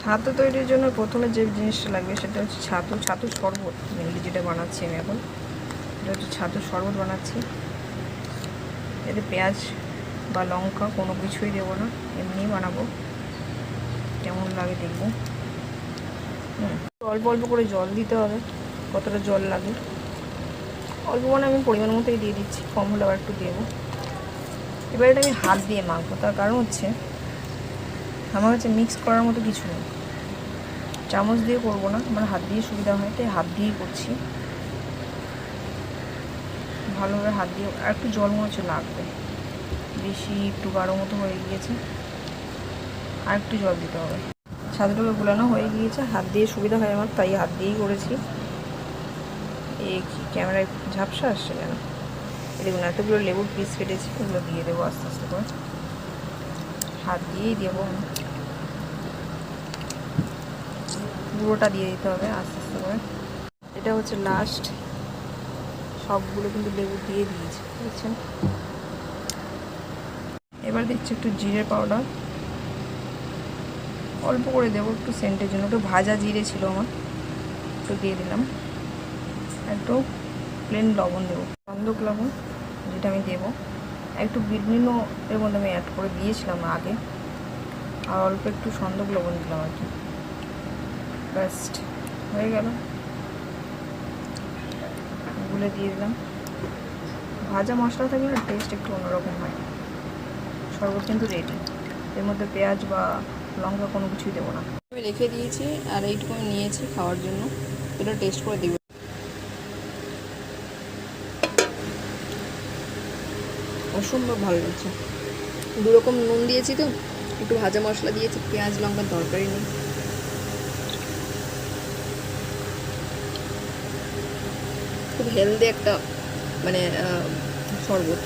ছাতু তৈরির জন্য প্রথমে যে জিনিসটা লাগবে সেটা হচ্ছে ছাতু শরবত। মেনলি যেটা বানাচ্ছি আমি এখন, এটা হচ্ছে ছাতুর শরবত বানাচ্ছি। এতে পেঁয়াজ বা লঙ্কা কোনো কিছুই দেবো না, এমনি বানাবো, কেমন লাগে দেখবো। অল্প অল্প করে জল দিতে হবে, কতটা জল লাগে অল্প মানে আমি পরিমাণ মতোই দিয়ে দিচ্ছি, কম হলে আবার একটু দেবো। এবার এটা আমি হাত দিয়ে মাখবো, তার কারণ হচ্ছে আমার কাছে মিক্স করার মতো কিছু নেই, চামচ দিয়ে করবো না, আমার হাত দিয়ে সুবিধা হয়, তাই হাত দিয়েই করছি। ভালোভাবে হাত দিয়ে, আর একটু জল মনে হচ্ছে লাগবে, বেশি একটু গাঢ় মতো হয়ে গিয়েছে, আর একটু জল দিতে হবে। ছাতুটাকে গোলানো হয়ে গিয়েছে, হাত দিয়ে সুবিধা হয় আমার, তাই হাত দিয়েই করেছি। এই ক্যামেরায় ঝাপসা আসছে কেন? দেখুন এতগুলো লেবুর পিস কেটেছি, ওগুলো দিয়ে দেবো আস্তে আস্তে করে, হাত দিয়েই দেবো, পুরোটা দিয়ে দিতে হবে আস্তে আস্তে করে। এটা হচ্ছে লাস্ট, সবগুলো কিন্তু লেবু দিয়ে দিয়েছি, বুঝছেন। এবার দিচ্ছি একটু জিরে পাউডার, অল্প করে দেবো একটু সেন্টের জন্য, একটু ভাজা জিরে ছিল আমার, একটু দিয়ে দিলাম। একটু প্লেন লবণ দেবো, সন্দক লবণ যেটা আমি দেবো, একটু বিভিন্ন এর মধ্যে আমি অ্যাড করে দিয়েছিলাম আগে, আর অল্প একটু সন্দক লবণ দিলাম আর কি, জাস্ট হয়ে গেল। গুলে দিয়ে দিলাম। ভাজা মশলা থাকলে না টেস্ট একটু অন্যরকম হয়। শরবত কিন্তু রেডি, এর মধ্যে পেঁয়াজ বা লঙ্কা কোনো কিছুই দেবো না। আমি রেখে দিয়েছি, আর এইটুকু আমি নিয়েছি খাওয়ার জন্য, এটা টেস্ট করে দেখব। অসম্ভব ভালো লাগছে। দুরকম নুন দিয়েছি তো, একটু ভাজা মশলা দিয়েছি, পেঁয়াজ লঙ্কার তরকারি নেই। খুব হেলদি একটা মানে শরবত।